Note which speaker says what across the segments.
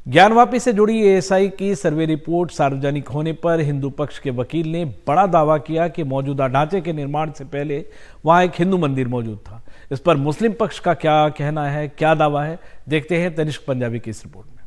Speaker 1: ज्ञानवापी से जुड़ी एएसआई की सर्वे रिपोर्ट सार्वजनिक होने पर हिंदू पक्ष के वकील ने बड़ा दावा किया कि मौजूदा ढांचे के निर्माण से पहले वहां एक हिंदू मंदिर मौजूद था। इस पर मुस्लिम पक्ष का क्या कहना है, क्या दावा है, देखते हैं तनिष्क पंजाबी की इस रिपोर्ट में।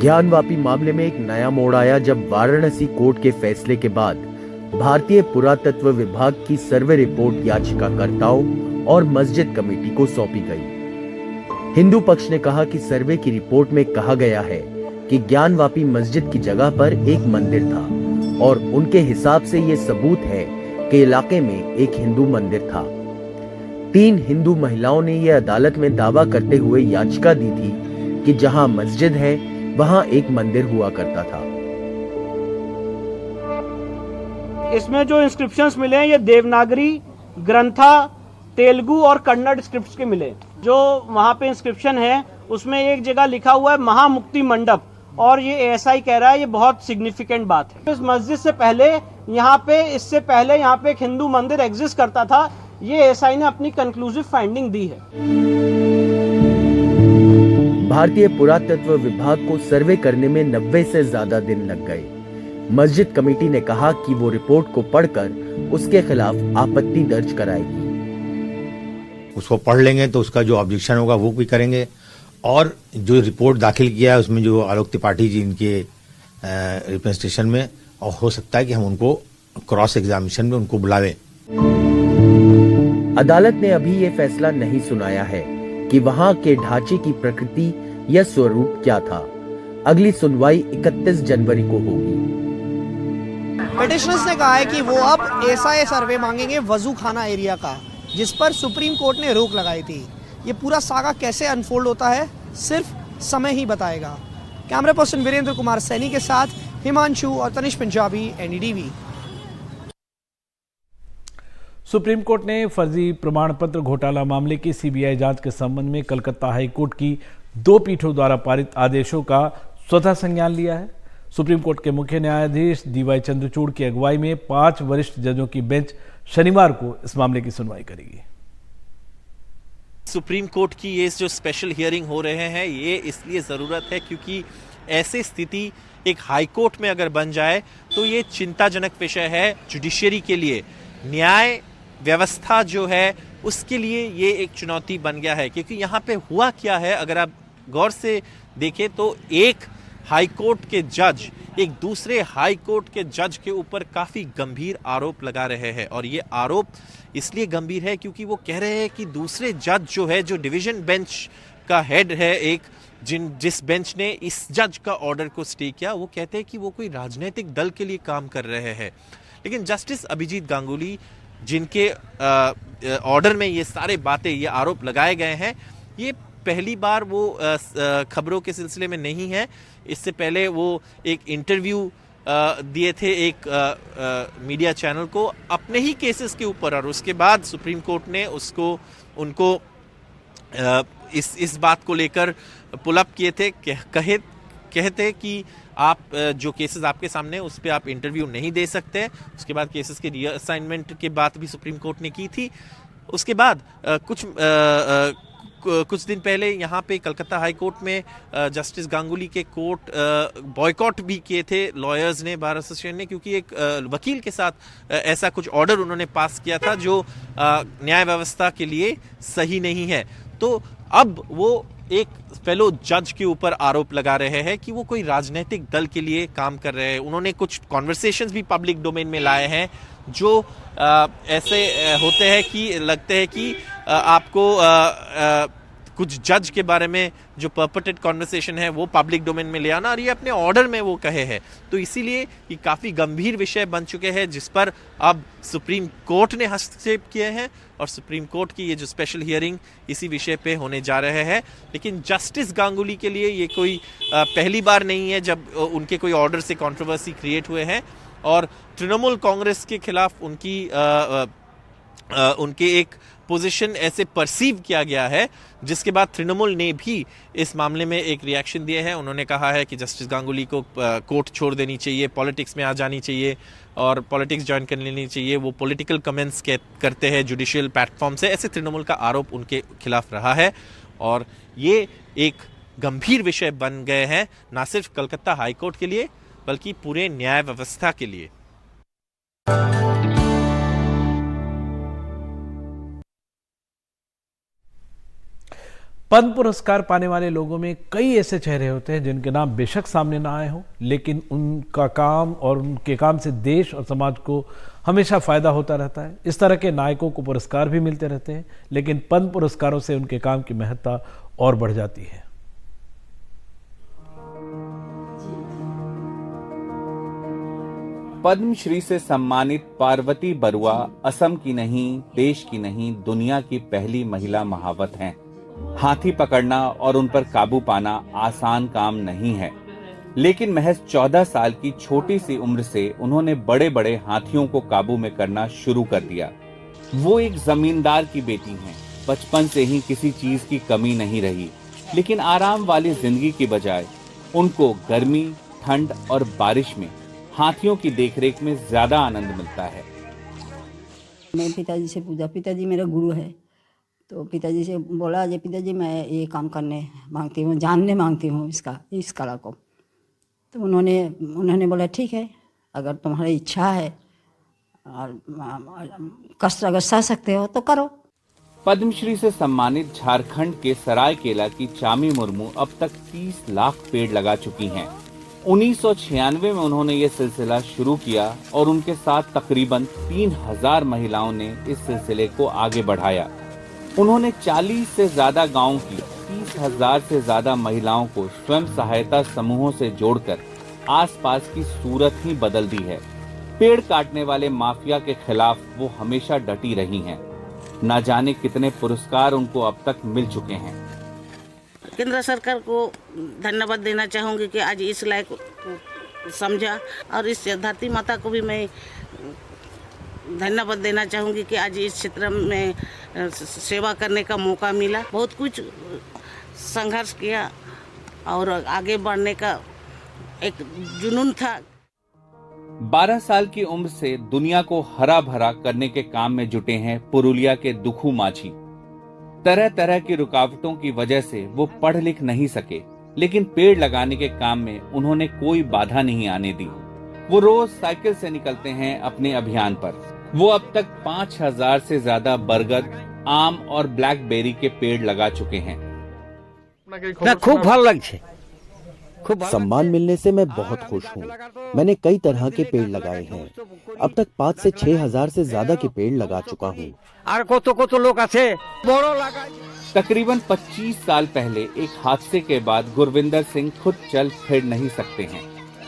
Speaker 2: ज्ञानवापी मामले में एक नया मोड़ आया जब वाराणसी कोर्ट के फैसले के बाद भारतीय पुरातत्व विभाग की सर्वे रिपोर्ट याचिकाकर्ताओं और मस्जिद कमेटी को सौंपी गई। हिंदू पक्ष ने कहा कि सर्वे की रिपोर्ट में कहा गया है कि ज्ञानवापी मस्जिद की जगह पर एक मंदिर था और उनके हिसाब से ये सबूत है कि इलाके में एक हिंदू मंदिर था। 3 हिंदू महिलाओं ने ये अदालत में दावा करते हुए याचिका दी थी कि जहां मस्जिद है वहां एक मंदिर हुआ करता था।
Speaker 3: इसमें जो इंस्क्रिप्शंस मिले हैं ये देवनागरी, ग्रंथा, तेलुगु और कन्नड़ स्क्रिप्ट्स के मिले। जो वहां पे इंस्क्रिप्शन है उसमें एक जगह लिखा हुआ है महामुक्ति मंडप, और ये एएसआई कह रहा है ये बहुत सिग्निफिकेंट बात है। इस मस्जिद से पहले इससे पहले यहाँ पे एक हिंदू मंदिर एग्जिस्ट करता था। ये एएसआई ने अपनी कंक्लूसिव फाइंडिंग दी है।
Speaker 2: भारतीय पुरातत्व विभाग को सर्वे करने में 90 से ज्यादा दिन लग गए। मस्जिद कमेटी ने कहा कि वो रिपोर्ट को पढ़कर उसके खिलाफ आपत्ति दर्ज कराएगी।
Speaker 4: उसको पढ़ लेंगे तो उसका जो ऑब्जेक्शन होगा वो भी करेंगे, और जो रिपोर्ट दाखिल किया है उसमें जो आलोक त्रिपाठी जी इनके रिप्रेजेंटेशन में, और हो सकता है कि हम उनको क्रॉस एग्जामिनेशन में उनको बुलावें।
Speaker 2: अदालत ने अभी ये फैसला नहीं सुनाया है कि वहां के ढांचे की प्रकृति या स्वरूप क्या था। अगली सुनवाई 31 जनवरी को होगी।
Speaker 5: पिटिशनर्स ने कहा है कि वो अब एएसआई सर्वे मांगेंगे वजू खाना एरिया का, जिस पर सुप्रीम कोर्ट ने रोक लगाई थी। ये पूरा सागा कैसे अनफोल्ड होता है सिर्फ समय ही बताएगा। कैमरा पर्सन वीरेंद्र कुमार सैनी के साथ हिमांशु और Tanishq Punjabi, NDTV.
Speaker 1: Supreme court ने फर्जी प्रमाण पत्र घोटाला मामले की सीबीआई जांच के संबंध में कलकत्ता हाईकोर्ट की 2 पीठों द्वारा पारित आदेशों का स्वतः संज्ञान लिया है। सुप्रीम कोर्ट के मुख्य न्यायाधीश डीवाई चंद्रचूड़ की अगुवाई में 5 वरिष्ठ जजों की बेंच शनिवार को इस मामले की सुनवाई करेगी।
Speaker 6: सुप्रीम कोर्ट की ये जो स्पेशल हियरिंग हो रहे हैं ये इसलिए ज़रूरत है क्योंकि ऐसी स्थिति एक हाई कोर्ट में अगर बन जाए तो ये चिंताजनक विषय है जुडिशरी के लिए। न्याय व्यवस्था जो है उसके लिए ये एक चुनौती बन गया है, क्योंकि यहाँ पे हुआ क्या है अगर आप गौर से देखें तो एक हाई कोर्ट के जज एक दूसरे हाई कोर्ट के जज के ऊपर काफ़ी गंभीर आरोप लगा रहे हैं, और ये आरोप इसलिए गंभीर है क्योंकि वो कह रहे हैं कि दूसरे जज जो है, जो डिवीजन बेंच का हेड है एक, जिस बेंच ने इस जज का ऑर्डर को स्टे किया, वो कहते हैं कि वो कोई राजनीतिक दल के लिए काम कर रहे हैं। लेकिन जस्टिस अभिजीत गांगुली जिनके ऑर्डर में ये सारे बातें, ये आरोप लगाए गए हैं, ये पहली बार वो खबरों के सिलसिले में नहीं है। इससे पहले वो एक इंटरव्यू दिए थे एक मीडिया चैनल को अपने ही केसेस के ऊपर, और उसके बाद सुप्रीम कोर्ट ने उनको इस बात को लेकर पुल अप किए थे। कहते कि आप जो केसेस आपके सामने उस पर आप इंटरव्यू नहीं दे सकते। उसके बाद केसेस के रीअसाइनमेंट की बात भी सुप्रीम कोर्ट ने की थी। उसके बाद कुछ दिन पहले यहाँ पे कलकत्ता हाई कोर्ट में जस्टिस गांगुली के कोर्ट बॉयकॉट भी किए थे लॉयर्स ने, बार एसोसिएशन ने, क्योंकि एक वकील के साथ ऐसा कुछ ऑर्डर उन्होंने पास किया था जो न्याय व्यवस्था के लिए सही नहीं है। तो अब वो एक फेलो जज के ऊपर आरोप लगा रहे हैं कि वो कोई राजनीतिक दल के लिए काम कर रहे हैं। उन्होंने कुछ कॉन्वर्सेशंस भी पब्लिक डोमेन में लाए हैं जो ऐसे होते हैं कि लगते हैं कि आपको कुछ जज के बारे में जो पर्पटेड कॉन्वर्सेशन है वो पब्लिक डोमेन में ले आना, और ये अपने ऑर्डर में वो कहे हैं। तो इसीलिए ये काफ़ी गंभीर विषय बन चुके हैं जिस पर अब सुप्रीम कोर्ट ने हस्तक्षेप किए हैं, और सुप्रीम कोर्ट की ये जो स्पेशल हियरिंग इसी विषय पे होने जा रहे हैं। लेकिन जस्टिस गांगुली के लिए ये कोई पहली बार नहीं है जब उनके कोई ऑर्डर से कंट्रोवर्सी क्रिएट हुए हैं, और तृणमूल कांग्रेस के खिलाफ उनकी उनके एक पोजीशन ऐसे परसीव किया गया है, जिसके बाद तृणमूल ने भी इस मामले में एक रिएक्शन दिए हैं। उन्होंने कहा है कि जस्टिस गांगुली को कोर्ट छोड़ देनी चाहिए, पॉलिटिक्स में आ जानी चाहिए और पॉलिटिक्स ज्वाइन कर लेनी चाहिए। वो पॉलिटिकल कमेंट्स करते हैं जुडिशियल प्लेटफॉर्म से, ऐसे तृणमूल का आरोप उनके खिलाफ रहा है। और ये एक गंभीर विषय बन गए हैं, ना सिर्फ कलकत्ता हाईकोर्ट के लिए बल्कि पूरे न्याय व्यवस्था के लिए।
Speaker 1: पद्म पुरस्कार पाने वाले लोगों में कई ऐसे चेहरे होते हैं जिनके नाम बेशक सामने ना आए हों, लेकिन उनका काम और उनके काम से देश और समाज को हमेशा फायदा होता रहता है। इस तरह के नायकों को पुरस्कार भी मिलते रहते हैं, लेकिन पद्म पुरस्कारों से उनके काम की महत्ता और बढ़ जाती है।
Speaker 7: पद्मश्री से सम्मानित पार्वती बरुआ असम की नहीं, देश की नहीं, दुनिया की पहली महिला महावत हैं। हाथी पकड़ना और उन पर काबू पाना आसान काम नहीं है, लेकिन महज 14 साल की छोटी सी उम्र से उन्होंने बड़े बड़े हाथियों को काबू में करना शुरू कर दिया। वो एक जमींदार की बेटी हैं। बचपन से ही किसी चीज की कमी नहीं रही, लेकिन आराम वाली जिंदगी की बजाय उनको गर्मी, ठंड और बारिश में हाथियों की देखरेख में ज्यादा आनंद मिलता है।
Speaker 8: मैं पिताजी से पूछा, पिताजी मेरा गुरु है, तो पिताजी से बोला, जे पिताजी मैं ये काम करने मांगती हूँ, जानने मांगती हूँ इस कला को। तो उन्होंने बोला ठीक है, अगर तुम्हारी इच्छा है और कष्ट अगर सह सकते हो तो करो।
Speaker 7: पद्मश्री से सम्मानित झारखंड के सरायकेला की चामी मुर्मू अब तक 30 लाख पेड़ लगा चुकी हैं। 1996 में उन्होंने ये सिलसिला शुरू किया और उनके साथ तकरीबन 3000 महिलाओं ने इस सिलसिले को आगे बढ़ाया। उन्होंने 40 से ज्यादा गांवों की 30,000 से ज्यादा महिलाओं को स्वयं सहायता समूहों से जोड़कर आसपास की सूरत ही बदल दी है। पेड़ काटने वाले माफिया के खिलाफ वो हमेशा डटी रही हैं। न जाने कितने पुरस्कार उनको अब तक मिल चुके हैं।
Speaker 9: केंद्र सरकार को धन्यवाद देना चाहूँगी कि आज इस लायक समझा, और इस धरती माता को भी मैं धन्यवाद देना चाहूँगी कि आज इस क्षेत्र में सेवा करने का मौका मिला। बहुत कुछ संघर्ष किया और आगे बढ़ने का एक जुनून था।
Speaker 7: 12 साल की उम्र से दुनिया को हरा भरा करने के काम में जुटे हैं पुरुलिया के दुखू माझी। तरह तरह की रुकावटों की वजह से वो पढ़ लिख नहीं सके, लेकिन पेड़ लगाने के काम में उन्होंने कोई बाधा नहीं आने दी। वो रोज साइकिल से निकलते हैं अपने अभियान पर। वो अब तक 5000 से ज्यादा बरगद, आम और ब्लैकबेरी के पेड़ लगा चुके हैं।
Speaker 10: खूब भालो लगছে।
Speaker 2: सम्मान मिलने से मैं बहुत खुश हूँ। मैंने कई तरह के पेड़ लगाए हैं। अब तक 5 से 6 हजार से ज्यादा के पेड़ लगा चुका हूँ।
Speaker 7: तकरीबन 25 साल पहले एक हादसे के बाद गुरविंदर सिंह खुद चल फिर नहीं सकते हैं,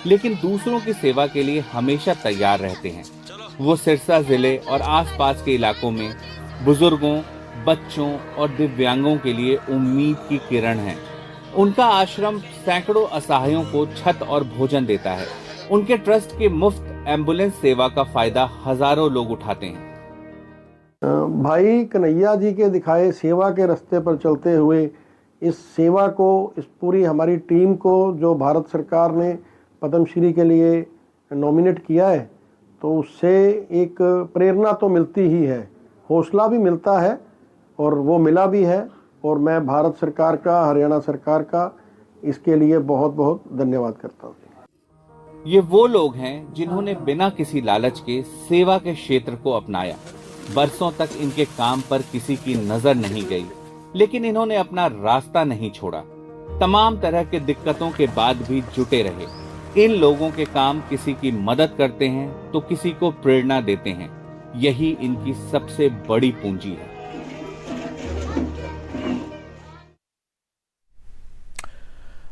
Speaker 7: लेकिन दूसरों की सेवा के लिए हमेशा तैयार रहते हैं। वो सिरसा जिले और आसपास के इलाकों में बुजुर्गों, बच्चों और दिव्यांगों के लिए उम्मीद की किरण है। उनका आश्रम सैकड़ों असहायों को छत और भोजन देता है। उनके ट्रस्ट की मुफ्त एम्बुलेंस सेवा का फायदा हजारों लोग उठाते हैं।
Speaker 11: भाई कन्हैया जी के दिखाए सेवा के रास्ते पर चलते हुए इस सेवा को, इस पूरी हमारी टीम को जो भारत सरकार ने पद्मश्री के लिए नॉमिनेट किया है, तो उससे एक प्रेरणा तो मिलती ही है, हौसला भी मिलता है और वो मिला भी है। और मैं भारत सरकार का, हरियाणा सरकार का इसके लिए बहुत बहुत धन्यवाद करता हूँ।
Speaker 7: ये वो लोग हैं जिन्होंने बिना किसी लालच के सेवा के क्षेत्र को अपनाया। बरसों तक इनके काम पर किसी की नजर नहीं गई, लेकिन इन्होंने अपना रास्ता नहीं छोड़ा। तमाम तरह के दिक्कतों के बाद भी जुटे रहे। इन लोगों के काम किसी की मदद करते हैं तो किसी को प्रेरणा देते हैं। यही इनकी सबसे बड़ी पूंजी है।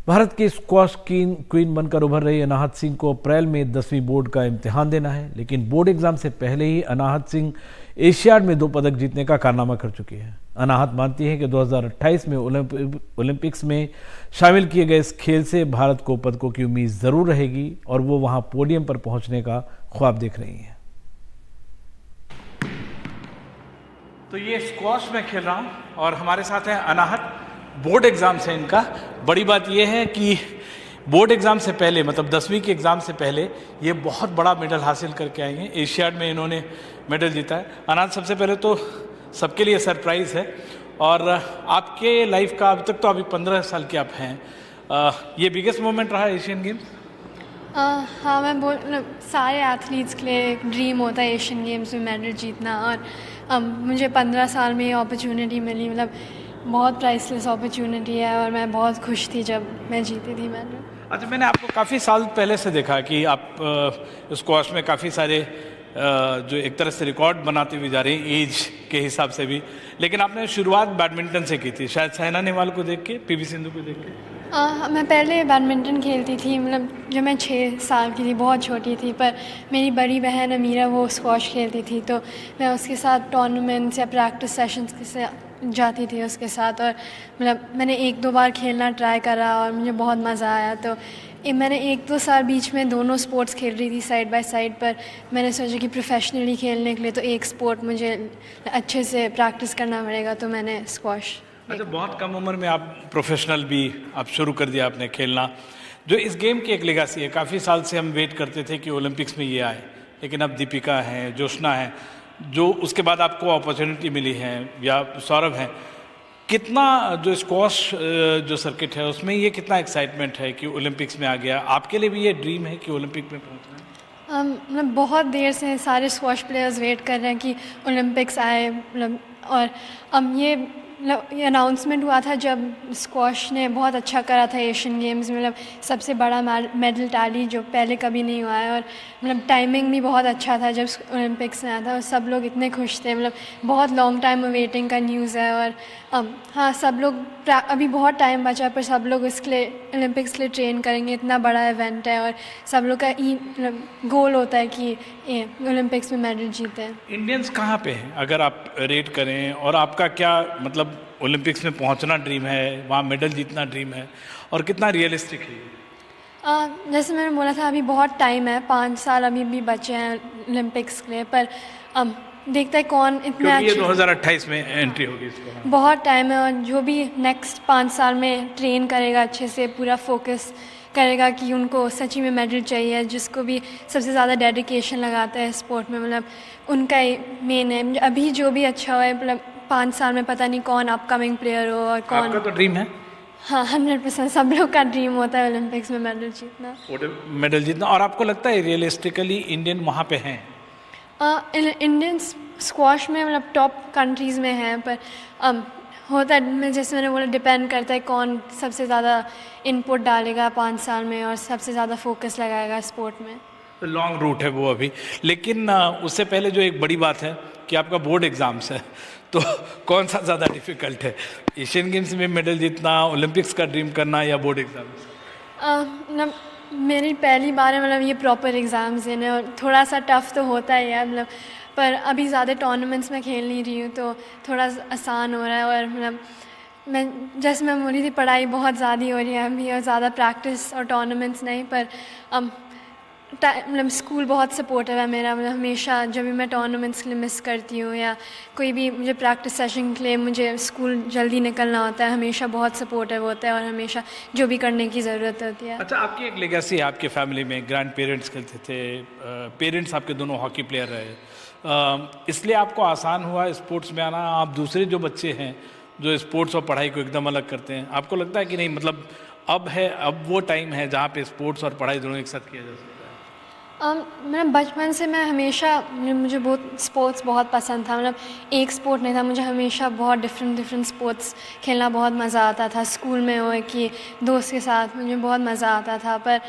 Speaker 1: भारत की स्क्वॉश क्वीन बनकर उभर रही अनाहत सिंह को अप्रैल में 10वीं बोर्ड का इम्तिहान देना है, लेकिन बोर्ड एग्जाम से पहले ही अनाहत सिंह एशियाड में 2 पदक जीतने का कारनामा कर चुकी है। अनाहत मानती है कि 2028 में ओलंपिक्स में शामिल किए गए इस खेल से भारत को पदकों की उम्मीद जरूर रहेगी और वो वहां पोडियम पर पहुंचने का ख्वाब देख रही हैं। तो ये स्क्वॉश में खेल रहा हूँ और हमारे साथ हैं अनाहत, बोर्ड एग्जाम से इनका। बड़ी बात ये है कि बोर्ड एग्जाम से पहले, मतलब 10वीं के एग्जाम से पहले ये बहुत बड़ा मेडल हासिल करके आई हैं। एशियाड में इन्होंने मेडल जीता है। अनाहत, सबसे पहले तो सबके लिए सरप्राइज़ है और आपके लाइफ का अब तक तो अभी 15 साल के आप हैं, ये बिगेस्ट मोमेंट रहा एशियन गेम्स?
Speaker 12: हाँ, मैं सारे एथलीट्स के लिए एक ड्रीम होता है एशियन गेम्स में मेडल जीतना, और मुझे 15 साल में ये अपॉर्चुनिटी मिली। मतलब बहुत प्राइसलेस अपॉर्चुनिटी है और मैं बहुत खुश थी जब मैं जीती थी मेडल।
Speaker 1: अच्छा, मैंने आपको काफ़ी साल पहले से देखा कि आप स्क्वॉश में काफ़ी सारे जो एक तरह से रिकॉर्ड बनाते हुए जा रही हैं एज के हिसाब से भी, लेकिन आपने शुरुआत बैडमिंटन से की थी, शायद साइना नेहवाल को देख के, पीवी सिंधु को देख के।
Speaker 12: मैं पहले बैडमिंटन खेलती थी, मतलब जब मैं 6 साल की थी, बहुत छोटी थी, पर मेरी बड़ी बहन अमीरा वो स्क्वॉश खेलती थी, तो मैं उसके साथ टूर्नामेंट्स या प्रैक्टिस सेशंस के जाती थी उसके साथ, और मतलब मैंने 1-2 बार खेलना ट्राई करा और मुझे बहुत मज़ा आया। तो मैंने 1-2 साल बीच में दोनों स्पोर्ट्स खेल रही थी साइड बाय साइड, पर मैंने सोचा कि प्रोफेशनली खेलने के लिए तो एक स्पोर्ट मुझे अच्छे से प्रैक्टिस करना पड़ेगा, तो मैंने स्क्वॉश।
Speaker 1: अच्छा, बहुत कम उम्र में आप प्रोफेशनल भी आप शुरू कर दिया आपने खेलना, जो इस गेम की एक लेगासी है। काफ़ी साल से हम वेट करते थे कि ओलंपिक्स में ये आए, लेकिन अब दीपिका हैं, जोशना हैं, जो उसके बाद आपको अपॉर्चुनिटी मिली है, या सौरभ हैं। कितना जो स्क्वॉश जो सर्किट है उसमें ये कितना एक्साइटमेंट है कि ओलंपिक्स में आ गया? आपके लिए भी ये ड्रीम है कि ओलंपिक में पहुंचना?
Speaker 12: मतलब बहुत देर से सारे स्क्वॉश प्लेयर्स वेट कर रहे हैं कि ओलंपिक्स आए, मतलब, और अब ये अनाउंसमेंट हुआ था जब स्क्वॉश ने बहुत अच्छा करा था एशियन गेम्स में, मतलब सबसे बड़ा मेडल टैली जो पहले कभी नहीं हुआ है, और मतलब टाइमिंग भी बहुत अच्छा था जब ओलंपिक्स में आया था, और सब लोग इतने खुश थे। मतलब बहुत लॉन्ग टाइम वेटिंग का न्यूज़ है, और हाँ, सब लोग अभी बहुत टाइम बचा, पर सब लोग इसके लिए ओलंपिक्स के लिए ट्रेन करेंगे। इतना बड़ा इवेंट है और सब लोग का गोल होता है कि ओलंपिक्स में मेडल जीते।
Speaker 1: इंडियंस कहाँ पे हैं अगर आप रेट करें, और आपका क्या मतलब ओलंपिक्स में पहुंचना ड्रीम है, वहाँ मेडल जीतना ड्रीम है, और कितना रियलिस्टिक है?
Speaker 12: जैसे मैंने बोला था, अभी बहुत टाइम है, 5 साल अभी भी बचे हैं ओलंपिक्स के लिए, पर देखता है कौन इतना।
Speaker 1: ये 2028 में एंट्री होगी इसको।
Speaker 12: बहुत टाइम है, और जो भी नेक्स्ट 5 साल में ट्रेन करेगा अच्छे से, पूरा फोकस करेगा कि उनको सच्ची में मेडल चाहिए, जिसको भी सबसे ज़्यादा डेडिकेशन लगाता है स्पोर्ट में, मतलब उनका ही मेन है। अभी जो भी अच्छा है, मतलब 5 साल में पता नहीं कौन अपकमिंग प्लेयर हो और कौन।
Speaker 1: आपका तो ड्रीम है?
Speaker 12: हाँ, 100% सब लोग का ड्रीम होता है ओलंपिक्स में मेडल जीतना।
Speaker 1: मेडल जीतना। और आपको लगता है रियलिस्टिकली इंडियन वहाँ पे हैं?
Speaker 12: इंडियन स्क्वॉश में मतलब टॉप कंट्रीज़ में हैं, पर होता है, जैसे मैंने बोला, डिपेंड करता है कौन सबसे ज़्यादा इनपुट डालेगा 5 साल में और सबसे ज़्यादा फोकस लगाएगा स्पोर्ट में।
Speaker 1: लॉन्ग रूट है वो अभी, लेकिन उससे पहले जो एक बड़ी बात है कि आपका बोर्ड एग्जाम्स है, तो कौन सा ज़्यादा डिफ़िकल्ट है, एशियन गेम्स में मेडल जीतना, ओलंपिक्स का ड्रीम करना, या बोर्ड एग्जाम्स?
Speaker 12: मेरी पहली बार है मतलब ये प्रॉपर एग्ज़ाम्स देने, और थोड़ा सा टफ़ तो होता ही है, मतलब, पर अभी ज़्यादा टूर्नामेंट्स में खेल नहीं रही हूँ तो थोड़ा आसान हो रहा है। और मतलब मैं जैसे मैं बोली थी, पढ़ाई बहुत ज़्यादा हो रही है अभी, और ज़्यादा प्रैक्टिस और टूर्नामेंट्स नहीं, पर मतलब स्कूल बहुत सपोर्टिव है मेरा। मतलब हमेशा जब भी मैं टूर्नामेंट्स के लिए मिस करती हूँ या कोई भी मुझे प्रैक्टिस सेशन के लिए मुझे स्कूल जल्दी निकलना होता है, हमेशा बहुत सपोर्टिव होता है और हमेशा जो भी करने की ज़रूरत होती है।
Speaker 1: अच्छा, आपकी एक लेगेसी है आपके फैमिली में, ग्रैंड पेरेंट्स खेलते थे, पेरेंट्स आपके दोनों हॉकी प्लेयर रहे, इसलिए आपको आसान हुआ स्पोर्ट्स में आना। आप दूसरे जो बच्चे हैं जो स्पोर्ट्स और पढ़ाई को एकदम अलग करते हैं, आपको लगता है कि नहीं, मतलब अब वो टाइम है जहाँ पे स्पोर्ट्स और पढ़ाई दोनों एक साथ किया जा सकता है?
Speaker 12: मैं बचपन से मैं हमेशा, मुझे बहुत स्पोर्ट्स बहुत पसंद था। मतलब एक स्पोर्ट नहीं था, मुझे हमेशा बहुत डिफरेंट स्पोर्ट्स खेलना बहुत मज़ा आता था। स्कूल में हो कि दोस्त के साथ, मुझे बहुत मज़ा आता था। पर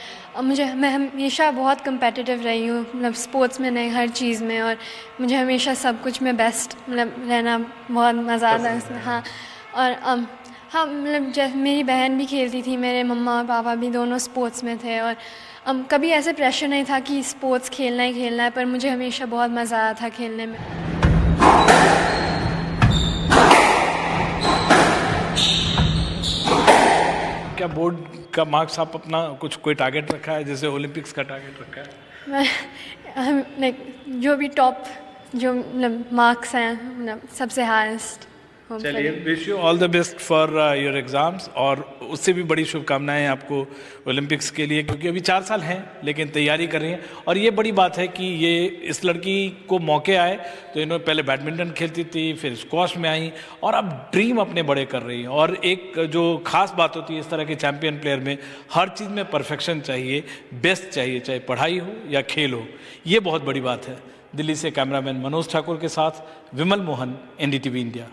Speaker 12: मैं हमेशा बहुत कम्पेटिटिव रही हूँ, मतलब स्पोर्ट्स में नहीं, हर चीज़ में, और मुझे हमेशा सब कुछ में बेस्ट मतलब रहना बहुत मज़ा आता है उसमें। हाँ, और हाँ, मतलब जैसे मेरी बहन भी खेलती थी, मेरे मम्मा और पापा भी दोनों स्पोर्ट्स में थे, और कभी ऐसे प्रेशर नहीं था कि स्पोर्ट्स खेलना ही खेलना है, पर मुझे हमेशा बहुत मज़ा आया था खेलने में।
Speaker 1: क्या बोर्ड का मार्क्स आप अपना कोई टारगेट रखा है, जैसे ओलंपिक्स का टारगेट रखा है?
Speaker 12: मैं जो भी टॉप जो मतलब मार्क्स हैं मतलब सबसे हाईएस्ट।
Speaker 1: चलिए, wish you all the best for your exams, और उससे भी बड़ी शुभकामनाएं आपको ओलंपिक्स के लिए, क्योंकि अभी 4 साल हैं लेकिन तैयारी कर रही हैं। और ये बड़ी बात है कि ये इस लड़की को मौके आए तो इन्होंने पहले बैडमिंटन खेलती थी, फिर स्क्वॉश में आई और अब ड्रीम अपने बड़े कर रही हैं। और एक जो खास बात होती है इस तरह के चैंपियन प्लेयर में, हर चीज़ में परफेक्शन चाहिए, बेस्ट चाहिए, चाहे पढ़ाई हो या खेल हो। ये बहुत बड़ी बात है। दिल्ली से कैमरामैन मनोज ठाकुर के साथ विमल मोहन, NDTV इंडिया।